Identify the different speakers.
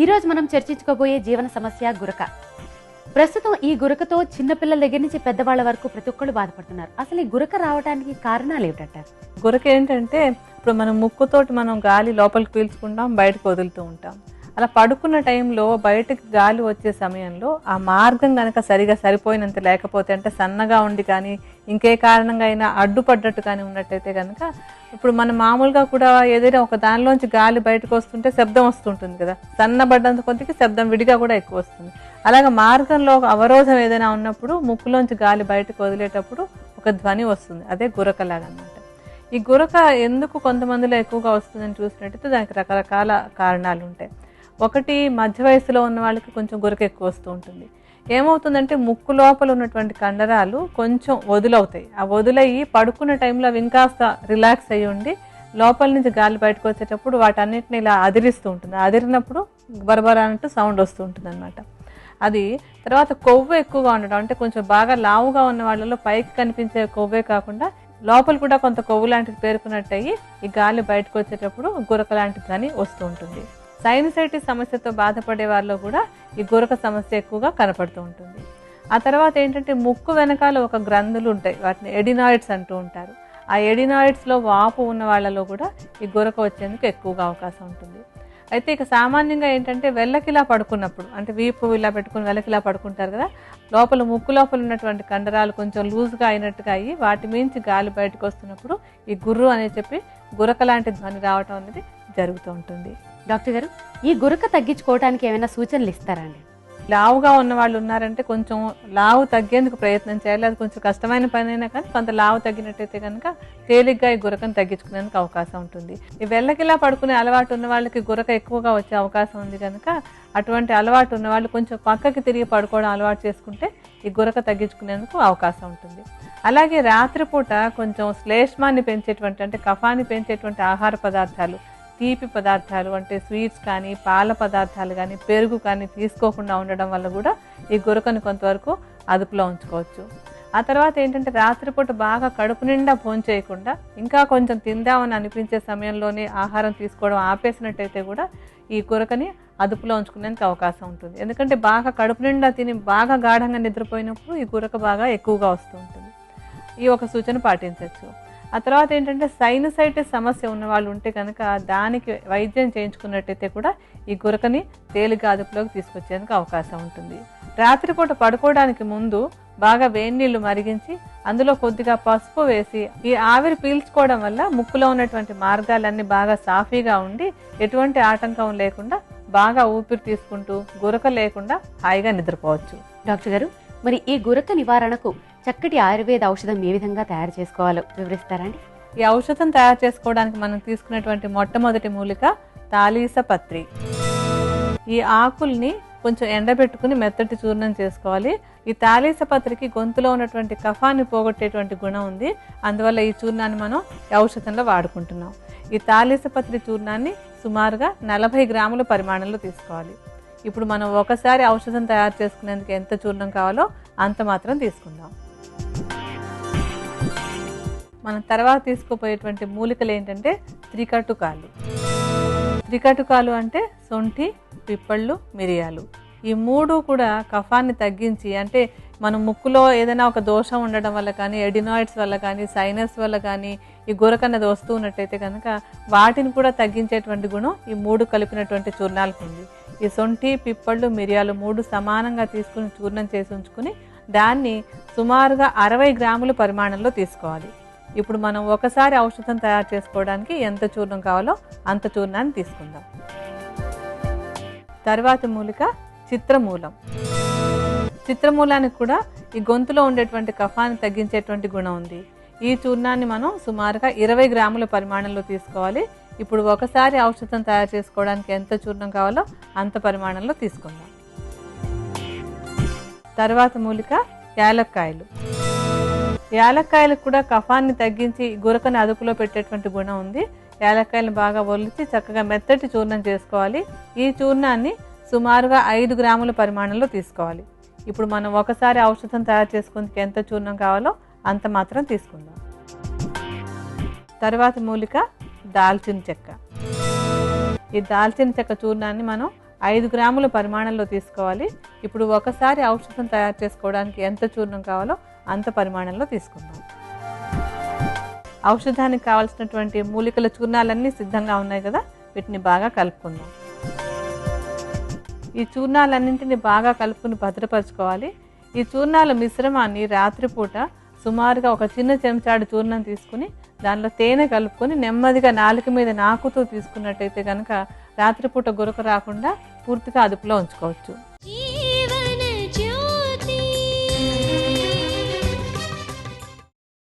Speaker 1: ఈరోజు మనం చర్చించుకోబోయే జీవన సమస్య గురక. ప్రస్తుతం ఈ గురకతో చిన్నపిల్లల దగ్గర నుంచి పెద్దవాళ్ళ వరకు ప్రతి ఒక్కళ్ళు బాధపడుతున్నారు. అసలు ఈ గురక రావడానికి కారణాలు ఏమిటంటారు?
Speaker 2: గురక ఏంటంటే ఇప్పుడు మనం ముక్కుతోటి మనం గాలి లోపలికి పీల్చుకుంటాం, బయటకు వదులుతూ ఉంటాం. అలా పడుకున్న టైంలో బయటకు గాలి వచ్చే సమయంలో ఆ మార్గం కనుక సరిగా సరిపోయినంత లేకపోతే, అంటే సన్నగా ఉండి కానీ ఇంకే కారణంగా అయినా అడ్డుపడ్డట్టు కానీ ఉన్నట్టయితే కనుక, ఇప్పుడు మనం మామూలుగా కూడా ఏదైనా ఒక దానిలోంచి గాలి బయటకు వస్తుంటే శబ్దం వస్తుంటుంది కదా, సన్నబడ్డంత కొద్దికి శబ్దం విడిగా కూడా ఎక్కువ వస్తుంది. అలాగే మార్గంలో అవరోధం ఏదైనా ఉన్నప్పుడు ముక్కులోంచి గాలి బయటకు వదిలేటప్పుడు ఒక ధ్వని వస్తుంది, అదే గురకలాగా అన్నమాట. ఈ గురక ఎందుకు కొంతమందిలో ఎక్కువగా వస్తుందని చూసినట్టయితే దానికి రకరకాల కారణాలు ఉంటాయి. ఒకటి, మధ్య వయసులో ఉన్న వాళ్ళకి కొంచెం గురక ఎక్కువ వస్తూ ఉంటుంది. ఏమవుతుందంటే ముక్కు లోపల ఉన్నటువంటి కండరాలు కొంచెం వదులవుతాయి. ఆ వదులయ్యి పడుకున్న టైంలో అవి ఇంకాస్త రిలాక్స్ అయ్యి ఉండి లోపల నుంచి గాలి బయటకు వచ్చేటప్పుడు వాటన్నిటిని ఇలా అదిరిస్తూ ఉంటుంది. అదిరినప్పుడు బరబరా అంటూ సౌండ్ వస్తూ ఉంటుంది అనమాట. అది తర్వాత కొవ్వు ఎక్కువగా ఉండడం, అంటే కొంచెం బాగా లావుగా ఉన్న వాళ్ళలో పైకి కనిపించే కొవ్వే కాకుండా లోపల కూడా కొంత కొవ్వు లాంటిది పేరుకున్నట్టు అయ్యి ఈ గాలి బయటకు వచ్చేటప్పుడు గురక లాంటిది అని వస్తూ ఉంటుంది. సైనసైటిస్ సమస్యతో బాధపడే వాళ్ళలో కూడా ఈ గురక సమస్య ఎక్కువగా కనపడుతూ ఉంటుంది. ఆ తర్వాత ఏంటంటే ముక్కు వెనకాల ఒక గ్రంథులు ఉంటాయి, వాటిని ఎడినాయిడ్స్ అంటూ ఉంటారు. ఆ ఎడినాయిడ్స్లో వాపు ఉన్న వాళ్ళలో కూడా ఈ గురక వచ్చేందుకు ఎక్కువగా అవకాశం ఉంటుంది. అయితే ఇక సామాన్యంగా ఏంటంటే వెల్లకిలా పడుకున్నప్పుడు, అంటే వీపు ఇలా పెట్టుకుని వెల్లకిలా పడుకుంటారు కదా, లోపల ముక్కు లోపల ఉన్నటువంటి కండరాలు కొంచెం లూజ్గా అయినట్టుగా అయ్యి వాటి మించి గాలి బయటకు వస్తున్నప్పుడు ఈ గుర్రు అని చెప్పి గురక లాంటి ధ్వని రావటం అనేది జరుగుతూ ఉంటుంది.
Speaker 1: డాక్టర్ గారు, ఈ గురక తగ్గించుకోవడానికి ఏమైనా సూచనలు ఇస్తారా అండి?
Speaker 2: లావుగా ఉన్న వాళ్ళు ఉన్నారంటే కొంచెం లావు తగ్గేందుకు ప్రయత్నం చేయాలి. అది కొంచెం కష్టమైన పని అయినా కానీ కొంత లావు తగ్గినట్టయితే కనుక తేలిగ్గా ఈ గురకను తగ్గించుకునేందుకు అవకాశం ఉంటుంది. ఈ వెళ్ళకిలా పడుకునే అలవాటు ఉన్న వాళ్ళకి గురక ఎక్కువగా వచ్చే అవకాశం ఉంది కనుక అటువంటి అలవాటు ఉన్న వాళ్ళు కొంచెం పక్కకి తిరిగి పడుకోవడం అలవాటు చేసుకుంటే ఈ గురక తగ్గించుకునేందుకు అవకాశం ఉంటుంది. అలాగే రాత్రిపూట కొంచెం శ్లేష్మాన్ని పెంచేటువంటి, అంటే కఫాన్ని పెంచేటువంటి ఆహార పదార్థాలు, తీపి పదార్థాలు అంటే స్వీట్స్ కానీ పాల పదార్థాలు కానీ పెరుగు కానీ తీసుకోకుండా ఉండడం వల్ల కూడా ఈ గురకను కొంతవరకు అదుపులో ఉంచుకోవచ్చు. ఆ తర్వాత ఏంటంటే రాత్రిపూట బాగా కడుపు నిండా భోంచేయకుండా ఇంకా కొంచెం తిందామని అనిపించే సమయంలోనే ఆహారం తీసుకోవడం ఆపేసినట్టయితే కూడా ఈ గురకని అదుపులో ఉంచుకునేందుకు అవకాశం ఉంటుంది. ఎందుకంటే బాగా కడుపు నిండా తిని బాగా గాఢంగా నిద్రపోయినప్పుడు ఈ గురక బాగా ఎక్కువగా వస్తూ ఉంటుంది. ఈ ఒక సూచన పాటించవచ్చు. ఆ తర్వాత ఏంటంటే సైనసైటిస్ సమస్య ఉన్న వాళ్ళు ఉంటే కనుక దానికి వైద్యం చేయించుకున్నట్టయితే కూడా ఈ గురకని తేలిక అదుపులోకి తీసుకొచ్చేందుకు అవకాశం ఉంటుంది. రాత్రిపూట పడుకోవడానికి ముందు బాగా వేడి నీళ్లు మరిగించి అందులో కొద్దిగా పసుపు వేసి ఈ ఆవిరి పీల్చుకోవడం వల్ల ముక్కులో ఉన్నటువంటి మార్గాలన్నీ బాగా సాఫీగా ఉండి ఎటువంటి ఆటంకం లేకుండా బాగా ఊపిరి తీసుకుంటూ గురక లేకుండా హాయిగా నిద్రపోవచ్చు.
Speaker 1: డాక్టర్ గారు, మరి ఈ గురక నివారణకు చక్కటి ఆయుర్వేద ఔషధం ఏ విధంగా తయారు చేసుకోవాలో వివరిస్తారా అండి?
Speaker 2: ఈ ఔషధం తయారు చేసుకోవడానికి మనం తీసుకునేటువంటి మొట్టమొదటి మూలిక తాలీసపత్రి. ఈ ఆకుల్ని కొంచెం ఎండబెట్టుకుని మెత్తటి చూర్ణం చేసుకోవాలి. ఈ తాలీసపత్రికి గొంతులో ఉన్నటువంటి కఫాన్ని పోగొట్టేటువంటి గుణం ఉంది, అందువల్ల ఈ చూర్ణాన్ని మనం ఔషధంలో వాడుకుంటున్నాం. ఈ తాలీసపత్రి చూర్ణాన్ని సుమారుగా 40 గ్రాముల పరిమాణంలో తీసుకోవాలి. ఇప్పుడు మనం ఒకసారి ఔషధం తయారు చేసుకునేందుకు ఎంత చూర్ణం కావాలో అంత మాత్రం తీసుకుందాం. మనం తర్వాత తీసుకుపోయేటువంటి మూలికలు ఏంటంటే త్రికటుకాలు. త్రికటుకాలు అంటే సొంఠి, పిప్పళ్ళు, మిరియాలు. ఈ మూడు కూడా కఫాన్ని తగ్గించి, అంటే మనం ముక్కులో ఏదైనా ఒక దోషం ఉండడం వల్ల కానీ ఎడినాయిడ్స్ వల్ల కానీ సైనస్ వల్ల కానీ ఈ గురకన్నది వస్తూ ఉన్నట్టయితే కనుక వాటిని కూడా తగ్గించేటువంటి గుణం ఈ మూడు కలిపినటువంటి చూర్ణాలకు ఉంది. ఈ సొంఠి, పిప్పళ్ళు, మిరియాలు మూడు సమానంగా తీసుకుని చూర్ణం చేసి ఉంచుకుని దాన్ని సుమారుగా 60 గ్రాముల పరిమాణంలో తీసుకోవాలి. ఇప్పుడు మనం ఒకసారి ఔషధం తయారు చేసుకోవడానికి ఎంత చూర్ణం కావాలో అంత చూర్ణాన్ని తీసుకుందాం. తర్వాత మూలిక చిత్రమూలం. చిత్రమూలానికి కూడా ఈ గొంతులో ఉండేటువంటి కఫాన్ని తగ్గించేటువంటి గుణం ఉంది. ఈ చూర్ణాన్ని మనం సుమారుగా 20 గ్రాముల పరిమాణంలో తీసుకోవాలి. ఇప్పుడు ఒకసారి ఔషధం తయారు చేసుకోవడానికి ఎంత చూర్ణం కావాలో అంత పరిమాణంలో తీసుకుందాం. తర్వాత మూలిక యాలక్కాయలు. యాలక్కాయలకు కూడా కఫాన్ని తగ్గించి గురకని అదుపులో పెట్టేటువంటి గుణం ఉంది. యాలక్కాయలను బాగా ఒలిచి చక్కగా మెత్తటి చూర్ణం చేసుకోవాలి. ఈ చూర్ణాన్ని సుమారుగా 5 గ్రాముల పరిమాణంలో తీసుకోవాలి. ఇప్పుడు మనం ఒకసారి ఔషధం తయారు చేసుకునేందుకు ఎంత చూర్ణం కావాలో అంత మాత్రం తీసుకుందాం. తర్వాత మూలిక దాల్చిన చెక్క. ఈ దాల్చిన చెక్క చూర్ణాన్ని మనం 5 గ్రాముల పరిమాణంలో తీసుకోవాలి. ఇప్పుడు ఒకసారి ఔషధం తయారు చేసుకోవడానికి ఎంత చూర్ణం కావాలో అంత పరిమాణంలో తీసుకుందాం. ఔషధానికి కావాల్సినటువంటి మూలికల చూర్ణాలన్నీ సిద్ధంగా ఉన్నాయి కదా, వీటిని బాగా కలుపుకుందాం. ఈ చూర్ణాలన్నింటినీ బాగా కలుపుకుని భద్రపరచుకోవాలి. ఈ చూర్ణాల మిశ్రమాన్ని రాత్రిపూట సుమారుగా ఒక చిన్న చెంచాడు చూర్ణం తీసుకుని దానిలో తేనె కలుపుకొని నెమ్మదిగా నాలుక మీద నాకుతూ తీసుకున్నట్టయితే కనుక రాత్రిపూట గురక రాకుండా పూర్తిగా అదుపులో ఉంచుకోవచ్చు.